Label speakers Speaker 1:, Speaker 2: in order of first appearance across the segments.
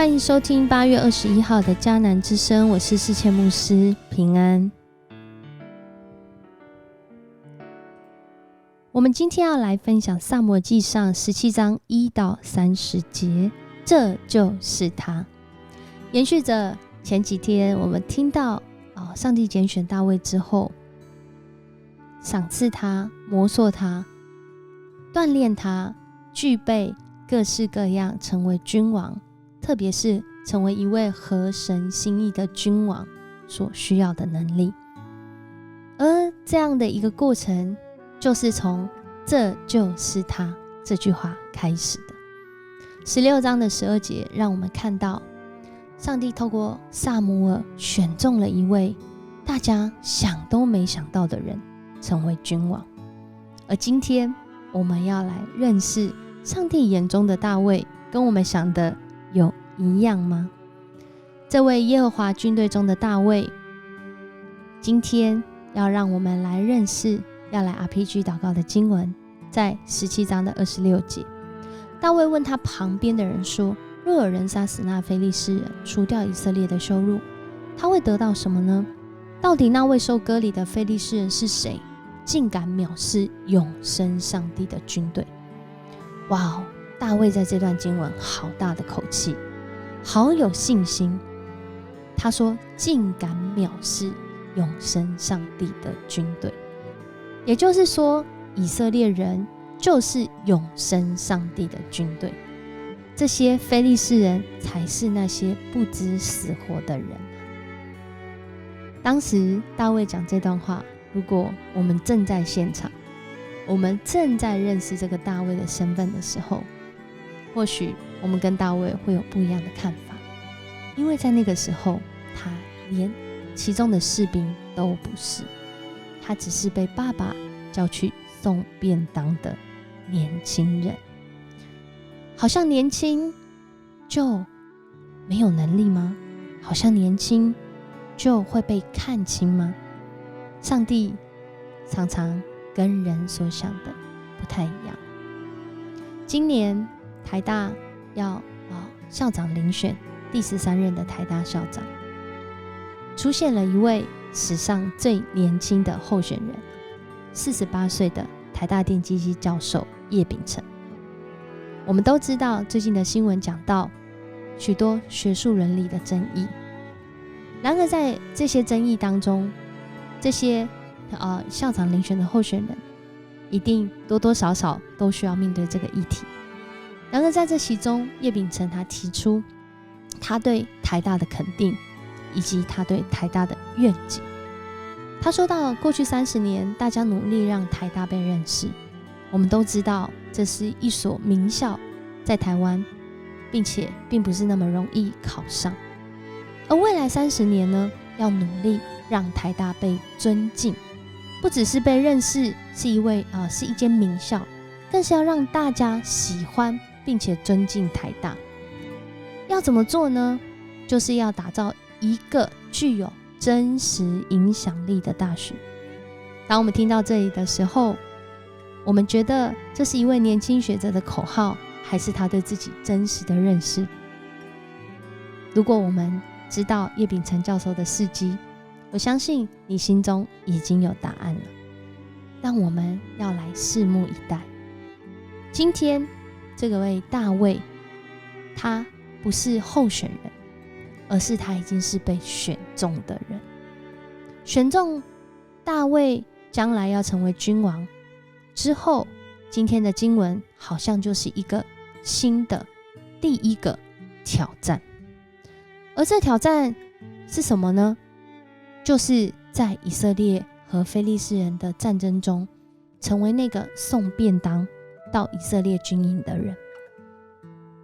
Speaker 1: 欢迎收听8月21号的迦南之声，我是世谦牧师，平安。我们今天要来分享撒母耳记上17章1到30节，这就是他。延续着前几天我们听到上帝拣选大卫之后，赏赐他，磨塑他，锻炼他，具备各式各样成为君王，特别是成为一位合神心意的君王所需要的能力。而这样的一个过程，就是从这就是他这句话开始的。16章的12节让我们看到上帝透过撒母耳选中了一位大家想都没想到的人成为君王。而今天我们要来认识上帝眼中的大卫，跟我们想的有一样吗？这位耶和华军队中的大卫，今天要让我们来认识，要来 RPG 祷告的经文，在17章的26节。大卫问他旁边的人说，若有人杀死那非利士人，除掉以色列的羞辱，他会得到什么呢？到底那位受割礼的非利士人是谁，竟敢藐视永生上帝的军队？哇哦，大卫在这段经文好大的口气，好有信心。他说竟敢藐视永生上帝的军队，也就是说以色列人就是永生上帝的军队，这些非利士人才是那些不知死活的人。当时大卫讲这段话，如果我们正在现场，我们正在认识这个大卫的身份的时候，或许我们跟大卫会有不一样的看法，因为在那个时候他连其中的士兵都不是，他只是被爸爸叫去送便当的年轻人。好像年轻就没有能力吗？好像年轻就会被看轻吗？上帝常常跟人所想的不太一样。今年台大要校长遴选第13任的台大校长，出现了一位史上最年轻的候选人，48岁的台大电机系教授叶丙成。我们都知道最近的新闻讲到许多学术伦理的争议，然而在这些争议当中，这些校长遴选的候选人一定多多少少都需要面对这个议题。然而在这其中，叶丙成他提出他对台大的肯定，以及他对台大的愿景。他说到过去30年大家努力让台大被认识，我们都知道这是一所名校在台湾，并且并不是那么容易考上。而未来30年呢，要努力让台大被尊敬，不只是被认识是一间名校，更是要让大家喜欢并且尊敬台大。要怎么做呢？就是要打造一个具有真实影响力的大学。当我们听到这里的时候，我们觉得这是一位年轻学者的口号，还是他对自己真实的认识？如果我们知道叶丙成教授的事迹，我相信你心中已经有答案了。但我们要来拭目以待。今天这个位大卫，他不是候选人，而是他已经是被选中的人。选中大卫将来要成为君王之后，今天的经文好像就是一个新的第一个挑战。而这挑战是什么呢？就是在以色列和非利士人的战争中，成为那个送便当到以色列军营的人。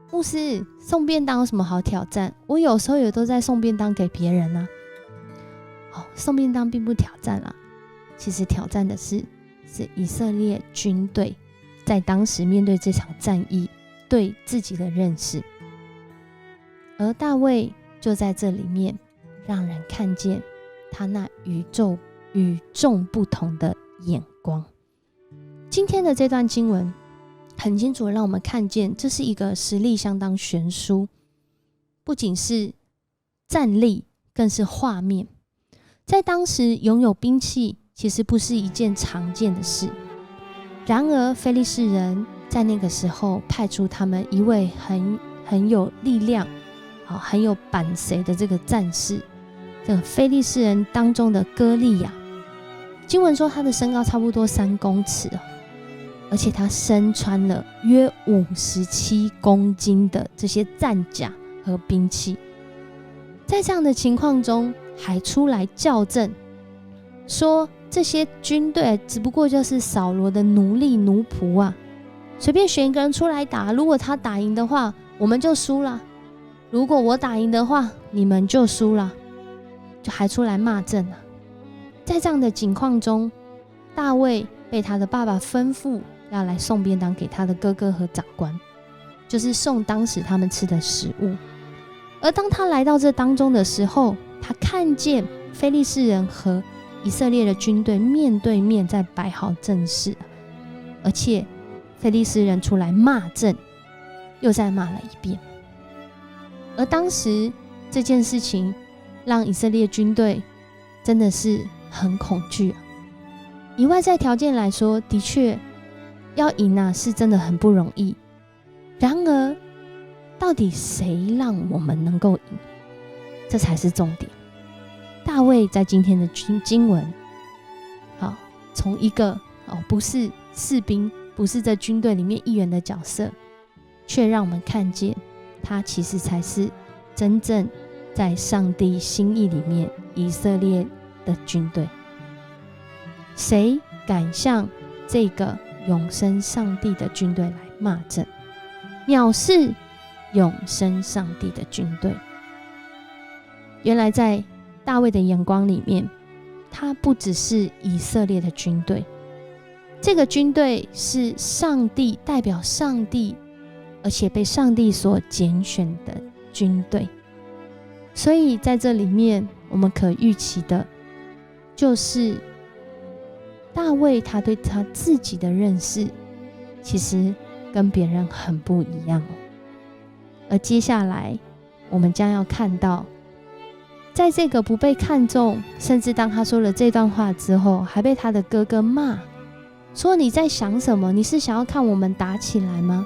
Speaker 1: 牧师，送便当有什么好挑战？我有时候也都在送便当给别人啊。送便当并不挑战啦，其实挑战的是以色列军队在当时面对这场战役对自己的认识。而大卫就在这里面让人看见他那与众不同的眼光。今天的这段经文很清楚地让我们看见，这是一个实力相当悬殊，不仅是战力，更是画面。在当时拥有兵器其实不是一件常见的事，然而非利士人在那个时候派出他们一位很有力量、很有板髓的这个战士，这个非利士人当中的歌利亚。经文说他的身高差不多3公尺，而且他身穿了约57公斤的这些战甲和兵器。在这样的情况中还出来校正，说这些军队只不过就是扫罗的奴隶奴仆啊，随便选一个人出来打，如果他打赢的话我们就输了，如果我打赢的话你们就输了，就还出来骂阵啊。在这样的情况中，大卫被他的爸爸吩咐要来送便当给他的哥哥和长官，就是送当时他们吃的食物。而当他来到这当中的时候，他看见非利士人和以色列的军队面对面在摆好阵势，而且非利士人出来骂阵，又再骂了一遍。而当时这件事情让以色列军队真的是很恐惧啊。以外在条件来说，的确要赢是真的很不容易。然而到底谁让我们能够赢，这才是重点。大卫在今天的经文，从一个不是士兵，不是这军队里面一员的角色，却让我们看见他其实才是真正在上帝心意里面以色列的军队。谁敢向这个永生上帝的军队来骂阵，藐视永生上帝的军队？原来在大卫的眼光里面，他不只是以色列的军队，这个军队是上帝，代表上帝，而且被上帝所拣选的军队。所以在这里面我们可预期的就是大卫他对他自己的认识其实跟别人很不一样。而接下来我们将要看到，在这个不被看重，甚至当他说了这段话之后还被他的哥哥骂，说你在想什么？你是想要看我们打起来吗？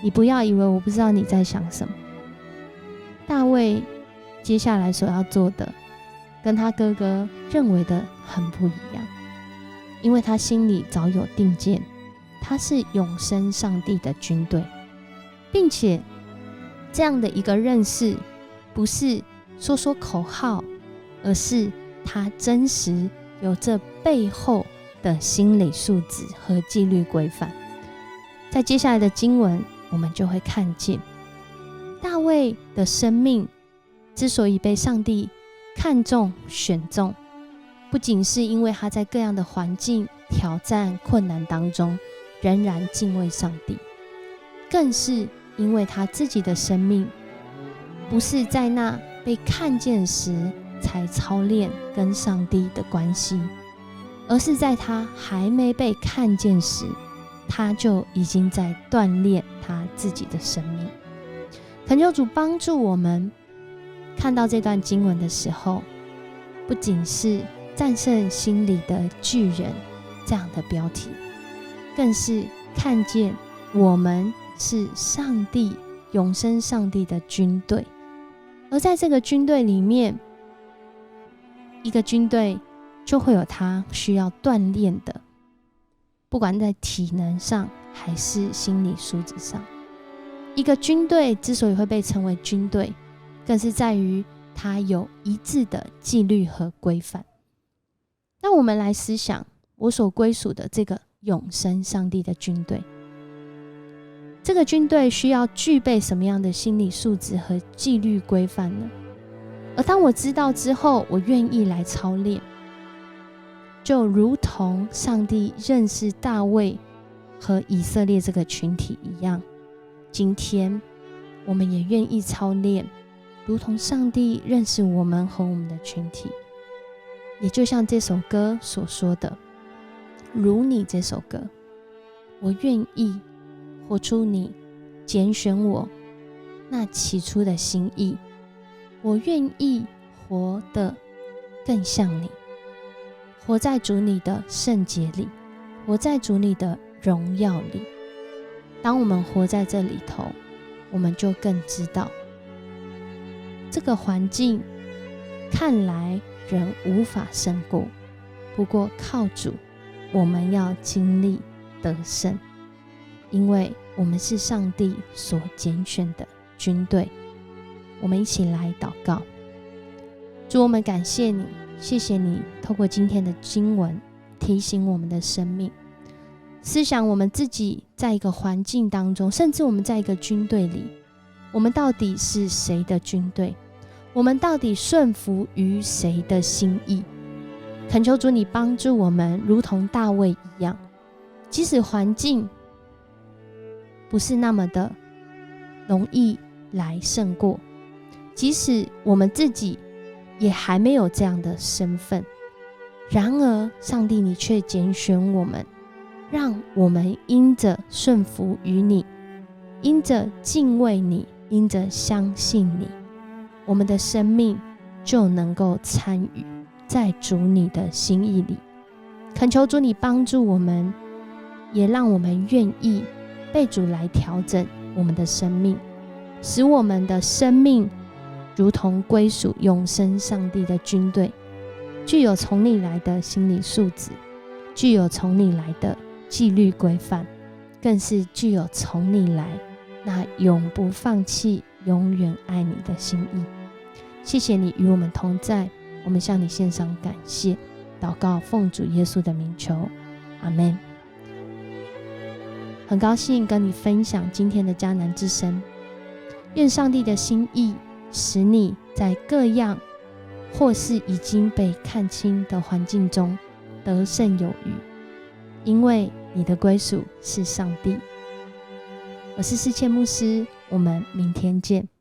Speaker 1: 你不要以为我不知道你在想什么。大卫接下来所要做的跟他哥哥认为的很不一样，因为他心里早有定见，他是永生上帝的军队，并且这样的一个认识不是说说口号，而是他真实有这背后的心理素质和纪律规范。在接下来的经文我们就会看见，大卫的生命之所以被上帝看中选中，不仅是因为他在各样的环境挑战困难当中仍然敬畏上帝，更是因为他自己的生命不是在那被看见时才操练跟上帝的关系，而是在他还没被看见时，他就已经在锻炼他自己的生命。恳求主帮助我们看到这段经文的时候，不仅是战胜心里的巨人这样的标题，更是看见我们是上帝永生上帝的军队。而在这个军队里面，一个军队就会有他需要锻炼的，不管在体能上还是心理素质上。一个军队之所以会被称为军队，更是在于它有一致的纪律和规范。那我们来思想我所归属的这个永生上帝的军队，这个军队需要具备什么样的心理素质和纪律规范呢？而当我知道之后，我愿意来操练，就如同上帝认识大卫和以色列这个群体一样，今天我们也愿意操练，如同上帝认识我们和我们的群体。也就像这首歌所说的，如你这首歌，我愿意活出你拣选我那起初的心意。我愿意活得更像你，活在主你的圣洁里，活在主你的荣耀里。当我们活在这里头，我们就更知道这个环境看来人无法胜过，不过靠主我们要经历得胜，因为我们是上帝所拣选的军队。我们一起来祷告。主，我们感谢你，谢谢你透过今天的经文提醒我们的生命，思想我们自己在一个环境当中，甚至我们在一个军队里，我们到底是谁的军队？我们到底顺服于谁的心意？恳求主你帮助我们，如同大卫一样，即使环境不是那么的容易来胜过，即使我们自己也还没有这样的身份，然而上帝你却拣选我们，让我们因着顺服于你，因着敬畏你，因着相信你，我们的生命就能够参与在主你的心意里。恳求主你帮助我们，也让我们愿意被主来调整我们的生命，使我们的生命如同归属永生上帝的军队，具有从你来的心理素质，具有从你来的纪律规范，更是具有从你来那永不放弃永远爱你的心意。谢谢你与我们同在，我们向你献上感谢，祷告奉主耶稣的名求，阿们。很高兴跟你分享今天的迦南之声，愿上帝的心意使你在各样或是已经被看清的环境中得胜有余，因为你的归属是上帝。我是世界牧师，我们明天见。